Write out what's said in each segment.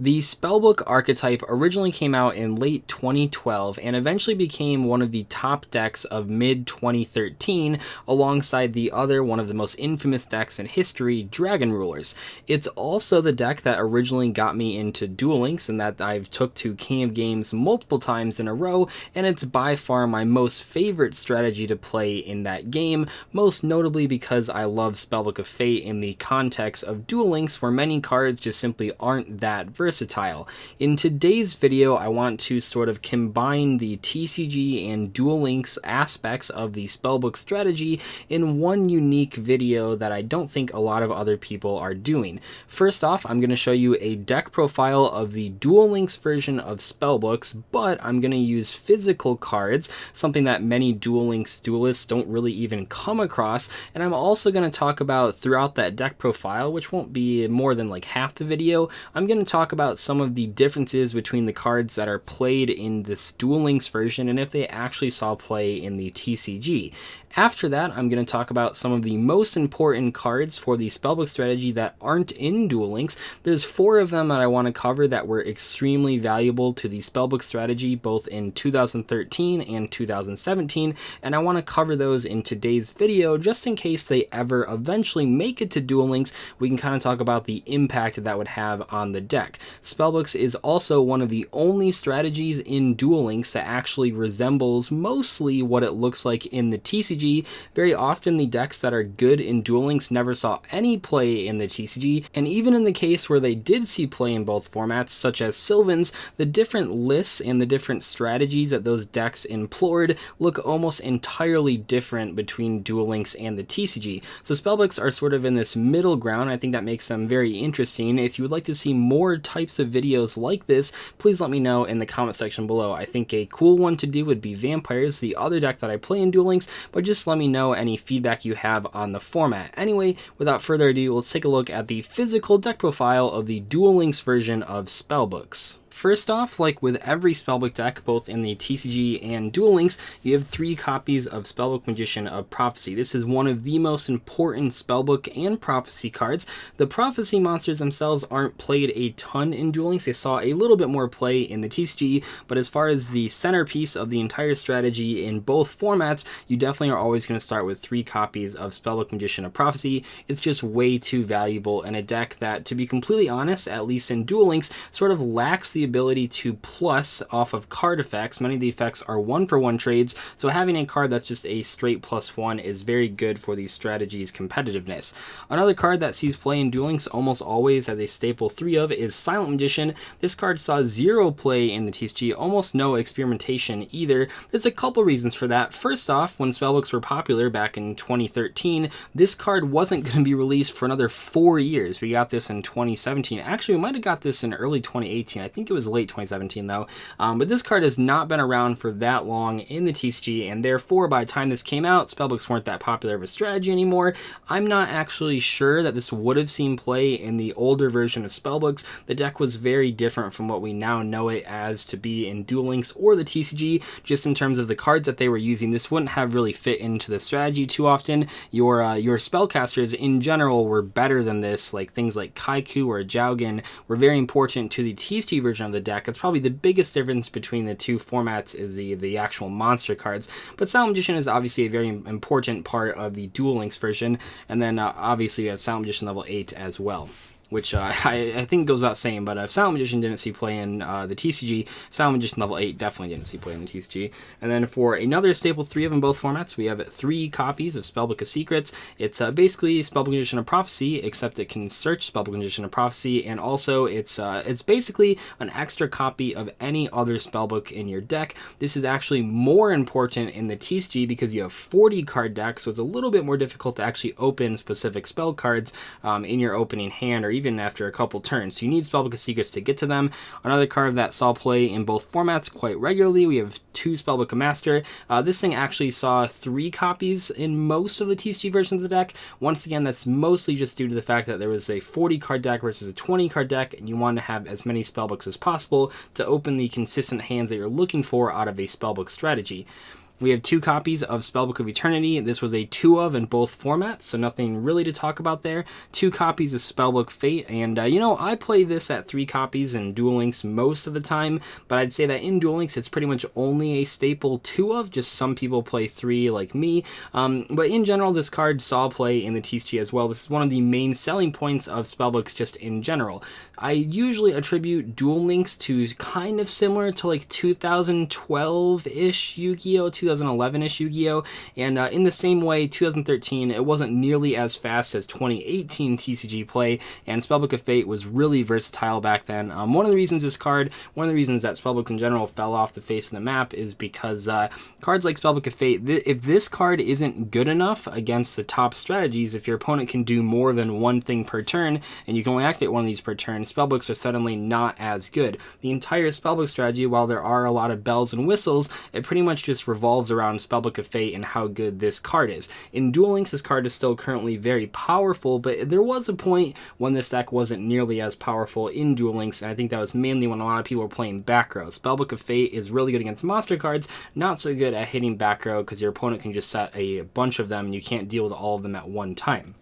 The Spellbook archetype originally came out in late 2012 and eventually became one of the top decks of mid-2013 alongside the other one of the most infamous decks in history, Dragon Rulers. It's also the deck that originally got me into Duel Links and that I've took to King of Games multiple times in a row, and it's by far my most favorite strategy to play in that game, most notably because I love Spellbook of Fate in the context of Duel Links where many cards just simply aren't that versatile. In today's video, I want to sort of combine the TCG and Duel Links aspects of the Spellbook strategy in one unique video that I don't think a lot of other people are doing. First off, I'm going to show you a deck profile of the Duel Links version of Spellbooks, but I'm going to use physical cards, something that many Duel Links duelists don't really even come across, and I'm also going to talk about throughout that deck profile, which won't be more than like half the video, I'm going to talk about some of the differences between the cards that are played in this Duel Links version and if they actually saw play in the TCG. After that, I'm going to talk about some of the most important cards for the Spellbook strategy that aren't in Duel Links. There's 4 of them that I want to cover that were extremely valuable to the Spellbook strategy both in 2013 and 2017, and I want to cover those in today's video just in case they ever eventually make it to Duel Links. We can kind of talk about the impact that would have on the deck. Spellbooks is also one of the only strategies in Duel Links that actually resembles mostly what it looks like in the TCG. Very often the decks that are good in Duel Links never saw any play in the TCG, and even in the case where they did see play in both formats, such as Sylvan's, the different lists and the different strategies that those decks employed look almost entirely different between Duel Links and the TCG. So Spellbooks are sort of in this middle ground. I think that makes them very interesting. If you would like to see more types of videos like this, please let me know in the comment section below. I think a cool one to do would be Vampires, the other deck that I play in Duel Links, but just let me know any feedback you have on the format. Anyway, without further ado, let's take a look at the physical deck profile of the Duel Links version of Spellbooks. First off, like with every Spellbook deck, both in the TCG and Duel Links, you have 3 copies of Spellbook Magician of Prophecy. This is one of the most important Spellbook and Prophecy cards. The Prophecy monsters themselves aren't played a ton in Duel Links. They saw a little bit more play in the TCG, but as far as the centerpiece of the entire strategy in both formats, you definitely are always going to start with 3 copies of Spellbook Magician of Prophecy. It's just way too valuable in a deck that, to be completely honest, at least in Duel Links, sort of lacks the ability to plus off of card effects. Many of the effects are 1-for-1 trades, so having a card that's just a straight +1 is very good for the strategy's competitiveness. Another card that sees play in Duel Links almost always as a staple 3 of is Silent Magician. This card saw 0 play in the TCG, almost no experimentation either. There's a couple reasons for that. First off, when Spellbooks were popular back in 2013, this card wasn't going to be released for another 4 years. We got this in 2017. Actually, we might have got this in early 2018. I think it was late 2017 though, but this card has not been around for that long in the TCG, and therefore by the time this came out, Spellbooks weren't that popular of a strategy anymore. I'm not actually sure that this would have seen play in the older version of Spellbooks. The deck was very different from what we now know it as to be in Duel Links or the TCG, just in terms of the cards that they were using. This wouldn't have really fit into the strategy too often. Your spellcasters in general were better than this, like things like Kaiku or Jaugen were very important to the TCG version of the deck. It's probably the biggest difference between the 2 formats is the actual monster cards, but Silent Magician is obviously a very important part of the Duel Links version, and then obviously you have Silent Magician level 8 as well, which I think goes without saying, but if Silent Magician didn't see play in the TCG, Silent Magician level 8 definitely didn't see play in the TCG. And then for another staple 3 of in both formats, we have 3 copies of Spellbook of Secrets. It's basically Spellbook Magician of Prophecy, except it can search Spellbook Magician of Prophecy, and also it's basically an extra copy of any other spellbook in your deck. This is actually more important in the TCG because you have 40 card decks, so it's a little bit more difficult to actually open specific spell cards in your opening hand or even after a couple turns. So you need Spellbook of Secrets to get to them. Another card that saw play in both formats quite regularly, we have 2 Spellbook of Master. This thing actually saw 3 copies in most of the TCG versions of the deck. Once again, that's mostly just due to the fact that there was a 40 card deck versus a 20 card deck, and you want to have as many spellbooks as possible to open the consistent hands that you're looking for out of a spellbook strategy. We have 2 copies of Spellbook of Eternity. This was a 2 of in both formats, so nothing really to talk about there. 2 copies of Spellbook Fate, and I play this at 3 copies in Duel Links most of the time, but I'd say that in Duel Links it's pretty much only a staple 2 of, just some people play 3 like me. But in general, this card saw play in the TCG as well. This is one of the main selling points of Spellbooks just in general. I usually attribute Duel Links to kind of similar to like 2012-ish Yu-Gi-Oh!, 2011-ish Yu-Gi-Oh! And in the same way, 2013, it wasn't nearly as fast as 2018 TCG play, and Spellbook of Fate was really versatile back then. One of the reasons that Spellbooks in general fell off the face of the map is because cards like Spellbook of Fate, if this card isn't good enough against the top strategies, if your opponent can do more than one thing per turn, and you can only activate one of these per turn, Spellbooks are suddenly not as good. The entire Spellbook strategy, while there are a lot of bells and whistles, it pretty much just revolves around Spellbook of Fate and how good this card is. In Duel Links, this card is still currently very powerful, but there was a point when this deck wasn't nearly as powerful in Duel Links, and I think that was mainly when a lot of people were playing back row. Spellbook of Fate is really good against monster cards, not so good at hitting back row because your opponent can just set a bunch of them and you can't deal with all of them at one time.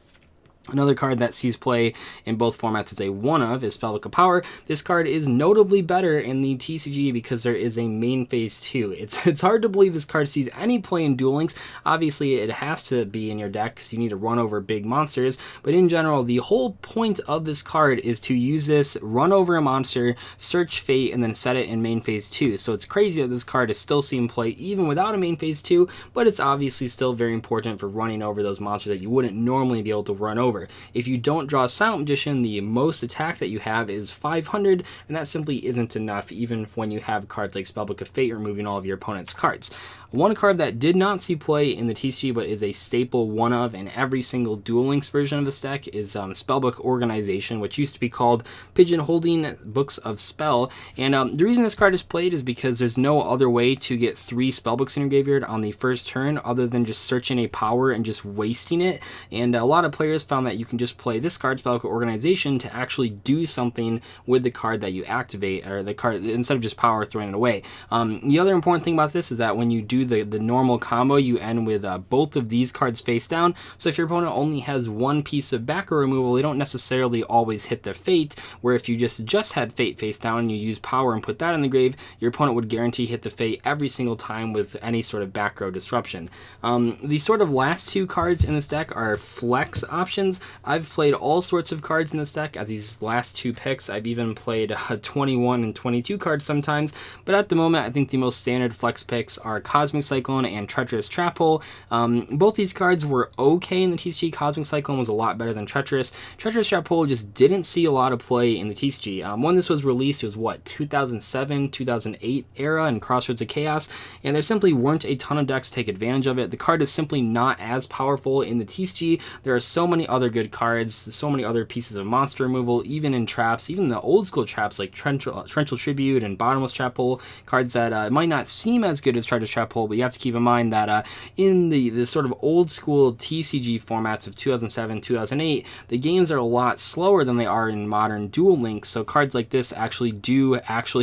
Another card that sees play in both formats as a 1 of is Spellbook of Power. This card is notably better in the TCG because there is a main phase 2. It's hard to believe this card sees any play in Duel Links. Obviously, it has to be in your deck because you need to run over big monsters, but in general, the whole point of this card is to use this, run over a monster, search Fate, and then set it in main phase 2. So it's crazy that this card is still seeing play even without a main phase 2, but it's obviously still very important for running over those monsters that you wouldn't normally be able to run over. If you don't draw Silent Magician, the most attack that you have is 500, and that simply isn't enough, even when you have cards like Spellbook of Fate removing all of your opponent's cards. One card that did not see play in the TCG but is a staple 1 of in every single Duel Links version of this deck is Spellbook Organization, which used to be called Pigeon-Holding Books of Spell. And the reason this card is played is because there's no other way to get 3 Spellbooks in your graveyard on the first turn other than just searching a power and just wasting it. And a lot of players found that you can just play this card, Spellbook Organization, to actually do something with the card that you activate, or the card, instead of just power throwing it away. The other important thing about this is that when you do the normal combo, you end with both of these cards face down. So if your opponent only has one piece of back row removal, they don't necessarily always hit the Fate, where if you just had Fate face down and you use power and put that in the grave, your opponent would guarantee hit the Fate every single time with any sort of back row disruption. The sort of last 2 cards in this deck are flex options. I've played all sorts of cards in this deck at these last 2 picks. I've even played 21 and 22 cards sometimes, but at the moment I think the most standard flex picks are Cosmic Cyclone and Treacherous Trap Hole. Both these cards were okay in the TCG. Cosmic Cyclone was a lot better than Treacherous. Treacherous Trap Hole just didn't see a lot of play in the TCG. When this was released, it was 2007, 2008 era in Crossroads of Chaos, and there simply weren't a ton of decks to take advantage of it. The card is simply not as powerful in the TCG. There are so many other good cards, so many other pieces of monster removal, even in traps, even the old school traps like Torrential Tribute and Bottomless Trap Hole, cards that might not seem as good as Treacherous Trap Hole, but you have to keep in mind that in the sort of old school TCG formats of 2007, 2008, the games are a lot slower than they are in modern Duel Links, so cards like this actually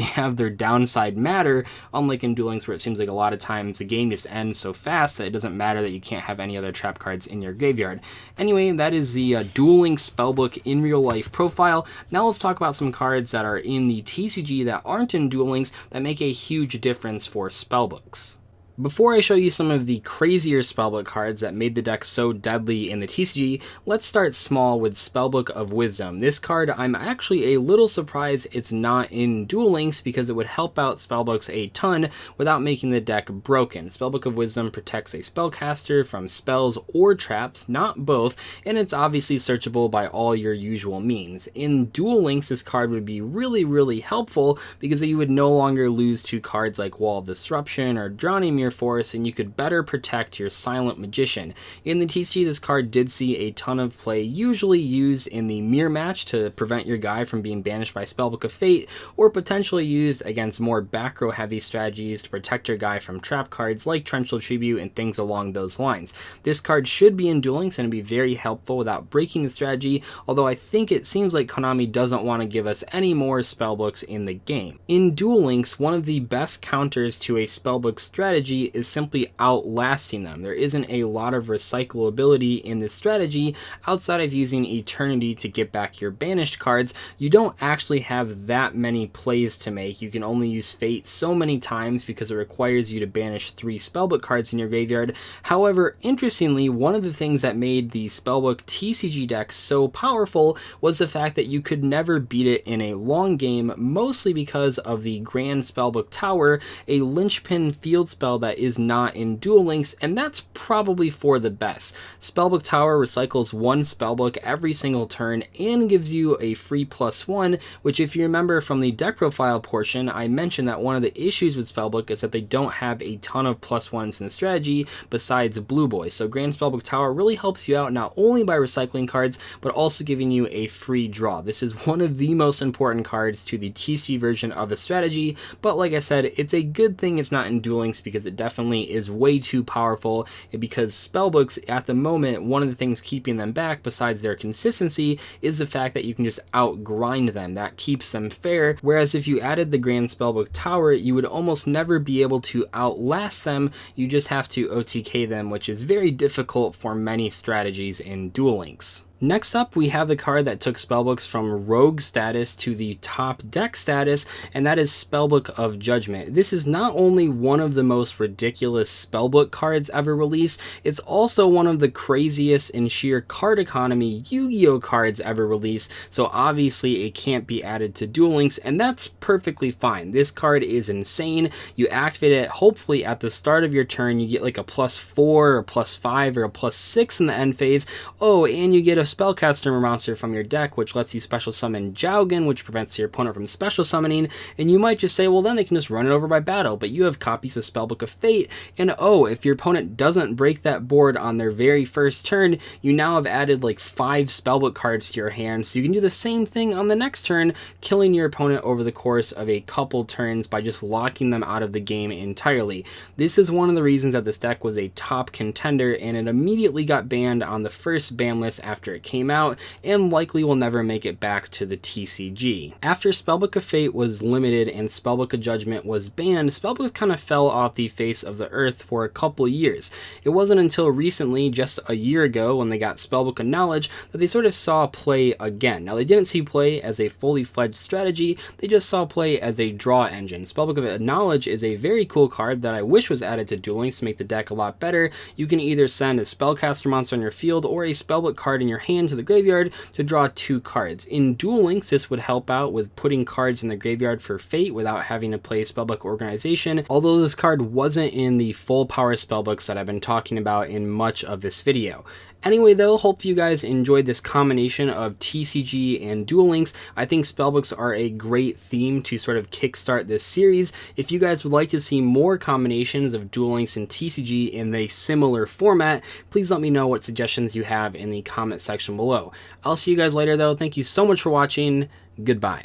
have their downside matter, unlike in Duel Links where it seems like a lot of times the game just ends so fast that it doesn't matter that you can't have any other trap cards in your graveyard. Anyway, that is the Duel Links Spellbook in real life profile. Now let's talk about some cards that are in the TCG that aren't in Duel Links that make a huge difference for Spellbooks. Before I show you some of the crazier Spellbook cards that made the deck so deadly in the TCG, let's start small with Spellbook of Wisdom. This card, I'm actually a little surprised it's not in Duel Links because it would help out Spellbooks a ton without making the deck broken. Spellbook of Wisdom protects a spellcaster from spells or traps, not both, and it's obviously searchable by all your usual means. In Duel Links, this card would be really helpful because you would no longer lose to cards like Wall of Disruption or Drowning Mirror Force, and you could better protect your Silent Magician. In the TCG, this card did see a ton of play, usually used in the mirror match to prevent your guy from being banished by Spellbook of Fate, or potentially used against more back row heavy strategies to protect your guy from trap cards like Torrential Tribute and things along those lines. This card should be in Duel Links and it'd be very helpful without breaking the strategy, although I think it seems like Konami doesn't want to give us any more Spellbooks in the game. In Duel Links, one of the best counters to a Spellbook strategy strategy is simply outlasting them. There isn't a lot of recyclability in this strategy outside of using Eternity to get back your banished cards. You don't actually have that many plays to make. You can only use Fate so many times because it requires you to banish 3 Spellbook cards in your graveyard. However, interestingly, one of the things that made the Spellbook TCG deck so powerful was the fact that you could never beat it in a long game, mostly because of the Grand Spellbook Tower, a linchpin field spell that is not in Duel Links, and that's probably for the best. Spellbook Tower recycles 1 Spellbook every single turn and gives you a free +1, which if you remember from the deck profile portion, I mentioned that one of the issues with Spellbook is that they don't have a ton of +1s in the strategy besides Blue Boy. So Grand Spellbook Tower really helps you out not only by recycling cards, but also giving you a free draw. This is one of the most important cards to the TCG version of the strategy, but like I said, it's a good thing it's not in Duel Links because it definitely is way too powerful, because Spellbooks at the moment, one of the things keeping them back besides their consistency is the fact that you can just outgrind them. That keeps them fair, whereas if you added the Grand Spellbook Tower, you would almost never be able to outlast them. You just have to OTK them, which is very difficult for many strategies in Duel Links. Next up, we have the card that took Spellbooks from Rogue status to the top deck status, and that is Spellbook of Judgment. This is not only one of the most ridiculous Spellbook cards ever released, it's also one of the craziest in sheer card economy Yu-Gi-Oh cards ever released, so obviously it can't be added to Duel Links, and that's perfectly fine. This card is insane. You activate it, hopefully at the start of your turn, you get like a +4 or +5 or a +6 in the end phase. Oh, and you get a Spellcaster monster from your deck, which lets you special summon Jowgen, which prevents your opponent from special summoning, and you might just say, well, then they can just run it over by battle, but you have copies of Spellbook of Fate, and oh, if your opponent doesn't break that board on their very first turn, you now have added like 5 Spellbook cards to your hand, so you can do the same thing on the next turn, killing your opponent over the course of a couple turns by just locking them out of the game entirely. This is one of the reasons that this deck was a top contender, and it immediately got banned on the first ban list after it came out, and likely will never make it back to the TCG. After Spellbook of Fate was limited and Spellbook of Judgment was banned, Spellbooks kind of fell off the face of the earth for a couple years. It wasn't until recently, just a year ago, when they got Spellbook of Knowledge, that they sort of saw play again. Now, they didn't see play as a fully fledged strategy, they just saw play as a draw engine. Spellbook of Knowledge is a very cool card that I wish was added to Duel Links to make the deck a lot better. You can either send a Spellcaster monster on your field or a Spellbook card in your hand to the graveyard to draw 2 cards. In Duel Links, this would help out with putting cards in the graveyard for Fate without having to play Spellbook Organization, although this card wasn't in the full power Spellbooks that I've been talking about in much of this video. Anyway though, hope you guys enjoyed this combination of TCG and Duel Links. I think Spellbooks are a great theme to sort of kickstart this series. If you guys would like to see more combinations of Duel Links and TCG in a similar format, please let me know what suggestions you have in the comment section below. I'll see you guys later though. Thank you so much for watching. Goodbye.